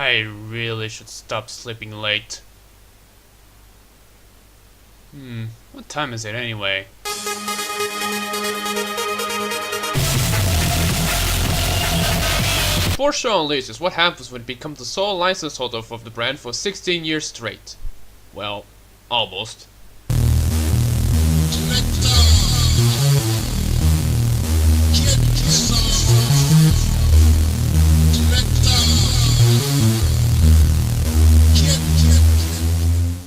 I really should stop sleeping late. What time is it anyway? Porsche Unleashed is what happens when you become the sole license holder of the brand for 16 years straight. Well, almost.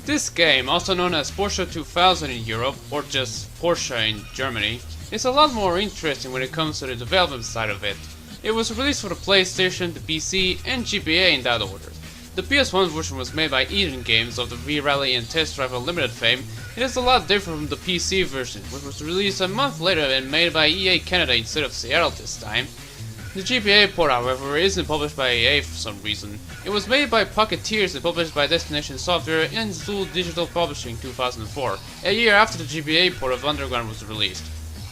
This game, also known as Porsche 2000 in Europe, or just Porsche in Germany, is a lot more interesting when it comes to the development side of it. It was released for the PlayStation, the PC, and GBA in that order. The PS1 version was made by Eden Games of the V-Rally and Test Drive Unlimited fame. It is a lot different from the PC version, which was released a month later and made by EA Canada instead of Seattle this time. The GBA port, however, isn't published by EA for some reason. It was made by Pocketeers and published by Destination Software and Zool Digital Publishing 2004, a year after the GBA port of Underground was released.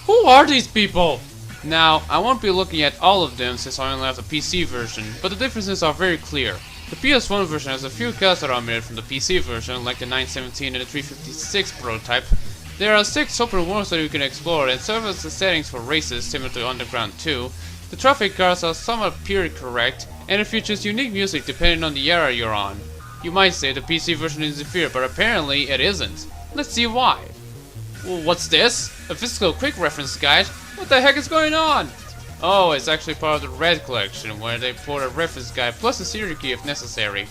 Who are these people? Now, I won't be looking at all of them since I only have the PC version, but the differences are very clear. The PS1 version has a few cars that are omitted from the PC version, like the 917 and the 356 prototype. There are 6 open worlds that you can explore and serve as the settings for races similar to Underground 2. The traffic cars are somewhat period correct, and it features unique music depending on the era you're on. You might say the PC version is inferior, but apparently it isn't. Let's see why. Well, what's this? A physical quick reference guide? What the heck is going on? Oh, it's actually part of the Red Collection, where they put a reference guide plus a serial key if necessary.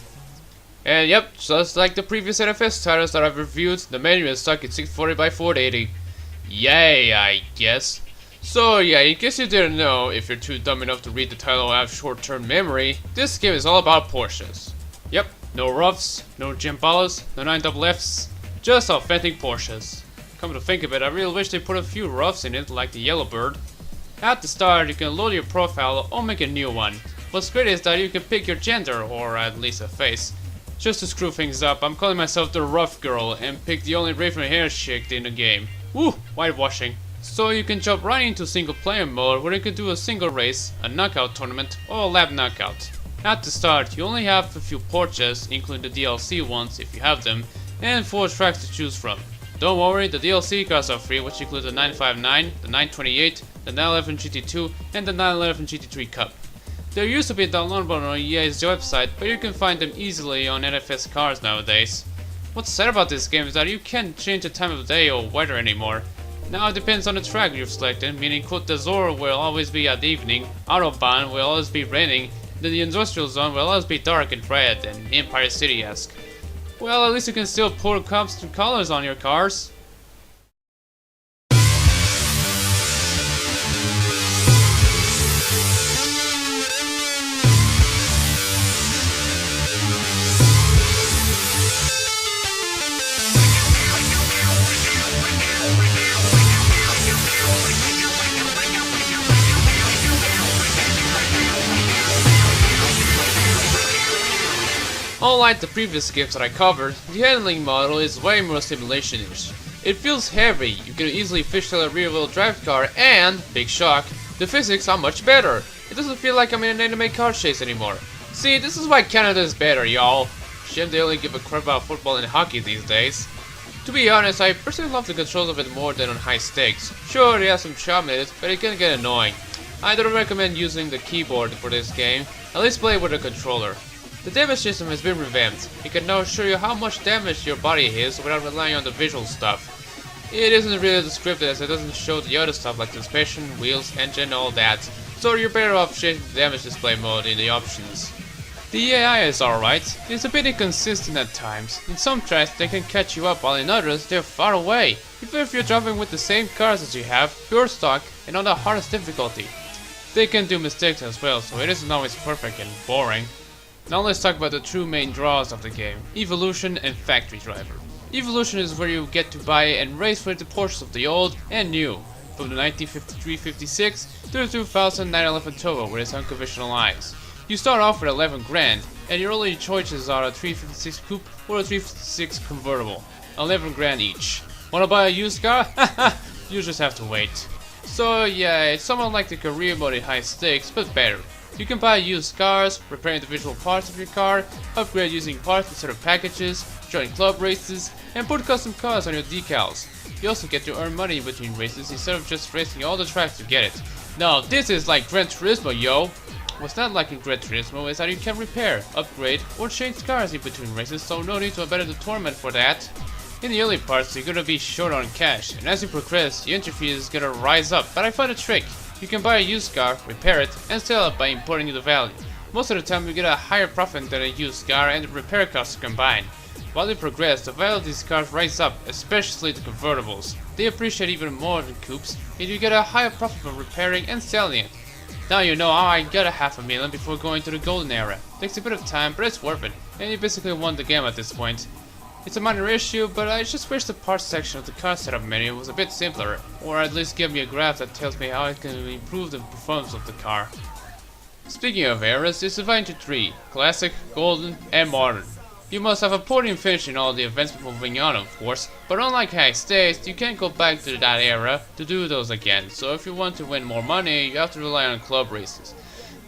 And yep, just like the previous NFS titles that I've reviewed, the menu is stuck at 640 by 480. Yay, I guess. So yeah, in case you didn't know, if you're too dumb enough to read the title or have short-term memory, this game is all about Porsches. Yep, no roughs, no Gimpalas, no 9FFs, just authentic Porsches. Come to think of it, I really wish they put a few roughs in it, like the Yellowbird. At the start, you can load your profile or make a new one. What's great is that you can pick your gender, or at least a face. Just to screw things up, I'm calling myself the rough girl and picked the only raven hair chick in the game. Woo, whitewashing. So you can jump right into single player mode where you can do a single race, a knockout tournament, or a lab knockout. At the start, you only have a few Porsches, including the DLC ones if you have them, and 4 tracks to choose from. Don't worry, the DLC cars are free, which include the 959, the 928, the 911 GT2, and the 911 GT3 Cup. There used to be downloadable on EA's website, but you can find them easily on NFS cars nowadays. What's sad about this game is that you can't change the time of day or weather anymore. Now it depends on the track you've selected, meaning Côte d'Azur will always be at evening, Autobahn will always be raining, then the Industrial Zone will always be dark and red and Empire City-esque. Well, at least you can still put constant colors on your cars. Unlike the previous games that I covered, the handling model is way more simulation-ish. It feels heavy, you can easily fishtail a rear-wheel drive car, and, big shock, the physics are much better. It doesn't feel like I'm in an anime car chase anymore. See, this is why Canada is better, y'all. Shame they only give a crap about football and hockey these days. To be honest, I personally love the controls of it more than on high stakes. Sure, it has some charm in it, but it can get annoying. I don't recommend using the keyboard for this game, at least play with a controller. The damage system has been revamped. It can now show you how much damage your body is without relying on the visual stuff. It isn't really descriptive as it doesn't show the other stuff like suspension, wheels, engine, all that, so you're better off changing the damage display mode in the options. The AI is alright, it's a bit inconsistent at times. In some tracks they can catch you up while in others they're far away, even if you're driving with the same cars as you have, pure stock, and on the hardest difficulty. They can do mistakes as well, so it isn't always perfect and boring. Now let's talk about the two main draws of the game, Evolution and Factory Driver. Evolution is where you get to buy and race with the Porsches of the old and new, from the 1953-56 to the 2000 911 Turbo with its unconventional eyes. You start off with 11 grand, and your only choices are a 356 Coupe or a 356 Convertible, 11 grand each. Wanna buy a used car? Haha, you just have to wait. So yeah, it's somewhat like the career mode in high stakes, but better. You can buy used cars, repair individual parts of your car, upgrade using parts instead of packages, join club races, and put custom cars on your decals. You also get to earn money between races instead of just racing all the tracks to get it. Now this is like Gran Turismo, yo! What's not like in Gran Turismo is that you can repair, upgrade, or change cars in between races, so no need to abandon the tournament for that. In the early parts you're gonna be short on cash, and as you progress your entry fee is gonna rise up, but I found a trick. You can buy a used car, repair it, and sell it by importing the value. Most of the time you get a higher profit than a used car and the repair costs combined. While you progress, the value of these cars rise up, especially the convertibles. They appreciate even more than coupes, and you get a higher profit from repairing and selling it. Now you know how I got a $500,000 before going to the golden era. Takes a bit of time, but it's worth it, and you basically won the game at this point. It's a minor issue, but I just wish the parts section of the car setup menu was a bit simpler, or at least give me a graph that tells me how I can improve the performance of the car. Speaking of eras, it's divided into 3, Classic, Golden, and Modern. You must have a podium finish in all the events before moving on, of course, but unlike high stakes, you can't go back to that era to do those again, so if you want to win more money, you have to rely on club races.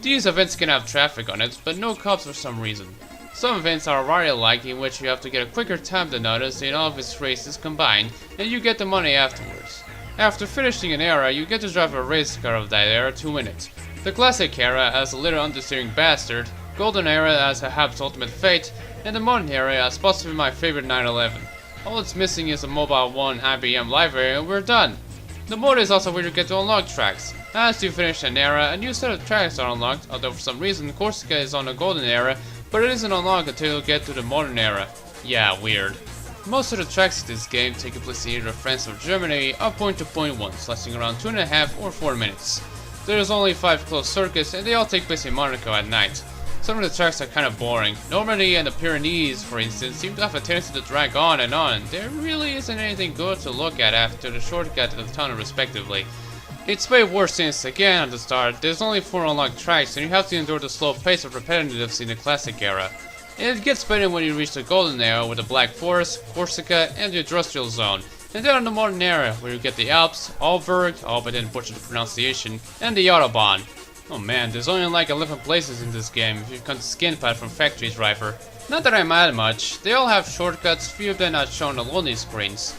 These events can have traffic on it, but no cups for some reason. Some events are variety-like in which you have to get a quicker time than others in all of its races combined, and you get the money afterwards. After finishing an era, you get to drive a race car of that era to win it. The Classic era has a little understeering bastard, Golden era has Hab's ultimate fate, and the Modern era has possibly my favorite 911. All it's missing is a Mobile 1 IBM library and we're done. The mode is also where you get to unlock tracks. As you finish an era, a new set of tracks are unlocked, although for some reason Corsica is on the Golden era, but it isn't unlocked until you get to the Modern era. Yeah, weird. Most of the tracks in this game take place in either France or Germany, are point to point ones, lasting around 2.5 or 4 minutes. There's only 5 closed circuits and they all take place in Monaco at night. Some of the tracks are kinda boring. Normandy and the Pyrenees, for instance, seem to have a tendency to drag on and on. There really isn't anything good to look at after the shortcut and the tunnel respectively. It's way worse since, again at the start, there's only 4 unlocked tracks and you have to endure the slow pace of repetitives in the Classic era. And it gets better when you reach the Golden era with the Black Forest, Corsica, and the Industrial Zone. And then on the Modern era, where you get the Alps, Alberg, albeit in butchered the pronunciation, and the Autobahn. Oh man, there's only like 11 places in this game if you count the skin pad from Factory Driver. Not that I mad much, they all have shortcuts, few of them not shown on loading screens.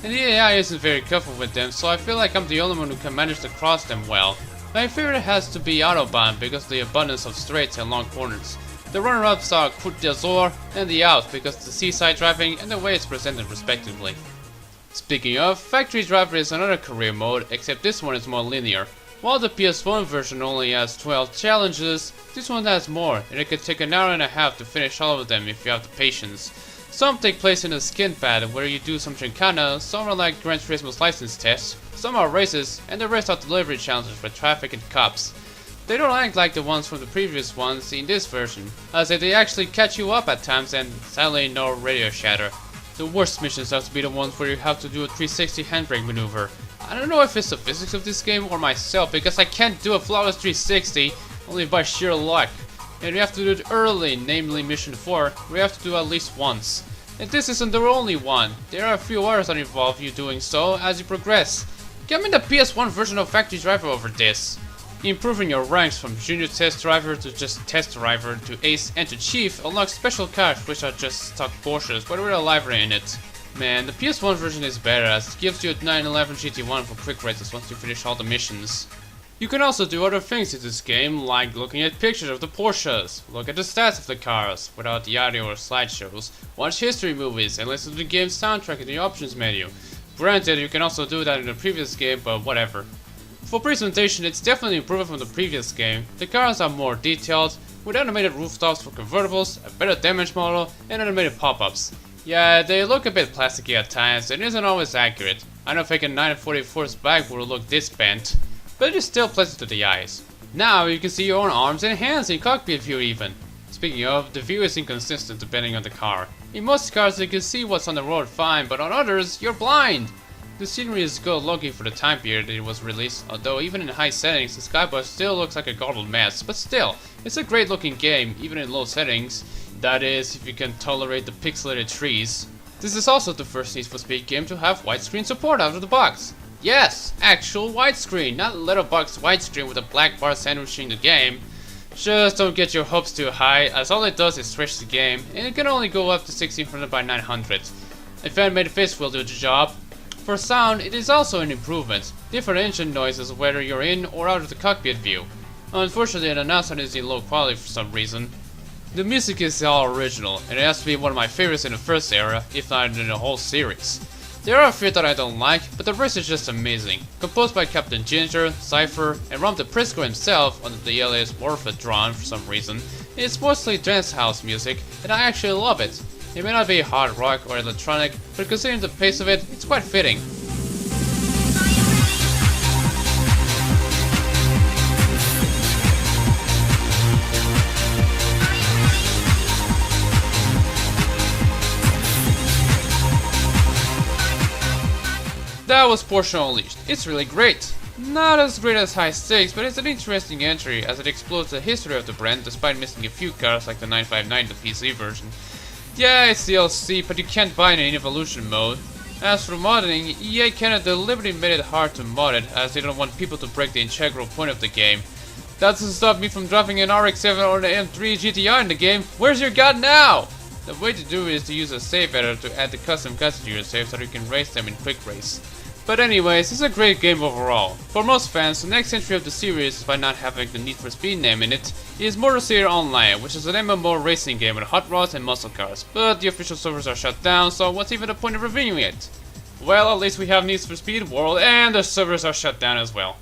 And the AI isn't very careful with them, so I feel like I'm the only one who can manage to cross them well. My favorite has to be Autobahn because of the abundance of straights and long corners. The runner-ups are Côte d'Azur and the Alps because of the seaside driving and the way it's presented respectively. Speaking of, Factory Driver is another career mode, except this one is more linear. While the PS1 version only has 12 challenges, this one has more, and it can take an hour and a half to finish all of them if you have the patience. Some take place in the skin pad where you do some gincana, some are like Gran Turismo's license tests, some are races, and the rest are delivery challenges for traffic and cops. They don't act like the ones from the previous ones in this version, as they actually catch you up at times and sadly no radio shatter. The worst missions have to be the ones where you have to do a 360 handbrake maneuver. I don't know if it's the physics of this game or myself because I can't do a flawless 360 only by sheer luck. And we have to do it early, namely mission 4, we have to do at least once. And this isn't the only one, there are a few others that involve you doing so as you progress. Give me the PS1 version of Factory Driver over this. Improving your ranks from Junior Test Driver to just Test Driver to Ace and to Chief unlocks special cars which are just stock Porsches but with a livery in it. Man, the PS1 version is better as it gives you a 911 GT1 for quick races once you finish all the missions. You can also do other things in this game, like looking at pictures of the Porsches, look at the stats of the cars, without the audio or slideshows, watch history movies, and listen to the game's soundtrack in the options menu. Granted, you can also do that in the previous game, but whatever. For presentation, it's definitely improved from the previous game. The cars are more detailed, with animated rooftops for convertibles, a better damage model, and animated pop-ups. Yeah, they look a bit plasticky at times and isn't always accurate. I don't think a 944's back would look this bent, but it is still pleasant to the eyes. Now you can see your own arms and hands in Cockpit View even. Speaking of, the view is inconsistent depending on the car. In most cars you can see what's on the road fine, but on others, you're blind! The scenery is good looking for the time period it was released, although even in high settings the skybar still looks like a garbled mess, but still, it's a great looking game, even in low settings. That is, if you can tolerate the pixelated trees. This is also the first Need for Speed game to have widescreen support out of the box. Yes, actual widescreen, not letterbox widescreen with a black bar sandwiching the game. Just don't get your hopes too high, as all it does is stretch the game, and it can only go up to 1600 by 900. A fan-made fist will do the job. For sound, it is also an improvement. Different engine noises whether you're in or out of the cockpit view. Unfortunately, the announcement is in low quality for some reason. The music is all original, and it has to be one of my favorites in the first era, if not in the whole series. There are a few that I don't like, but the rest is just amazing. Composed by Captain Ginger, Cypher, and Rom the Prisco himself under the alias Morphodron for some reason, it's mostly dance house music, and I actually love it. It may not be hard rock or electronic, but considering the pace of it, it's quite fitting. That was Porsche Unleashed. It's really great. Not as great as High Stakes, but it's an interesting entry as it explores the history of the brand despite missing a few cars like the 959, the PC version. Yeah, it's DLC, but you can't buy it in Evolution mode. As for modding, EA kinda deliberately made it hard to mod it as they don't want people to break the integral point of the game. That doesn't stop me from dropping an RX-7 or an M3 GTR in the game. Where's your god now? The way to do it is to use a save editor to add the custom cuts to your save so that you can race them in quick race. But anyways, it's a great game overall. For most fans, the next entry of the series, despite not having the Need for Speed name in it, is Motor City Online, which is an MMO racing game with hot rods and muscle cars. But the official servers are shut down, so what's even the point of reviewing it? Well, at least we have Need for Speed World, and the servers are shut down as well.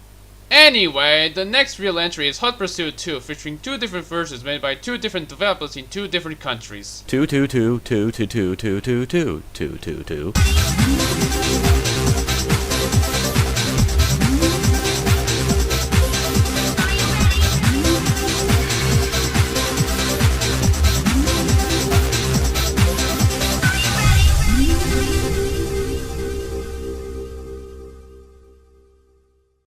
Anyway, the next real entry is Hot Pursuit 2, featuring two different versions made by two different developers in two different countries. 222 222 222 222.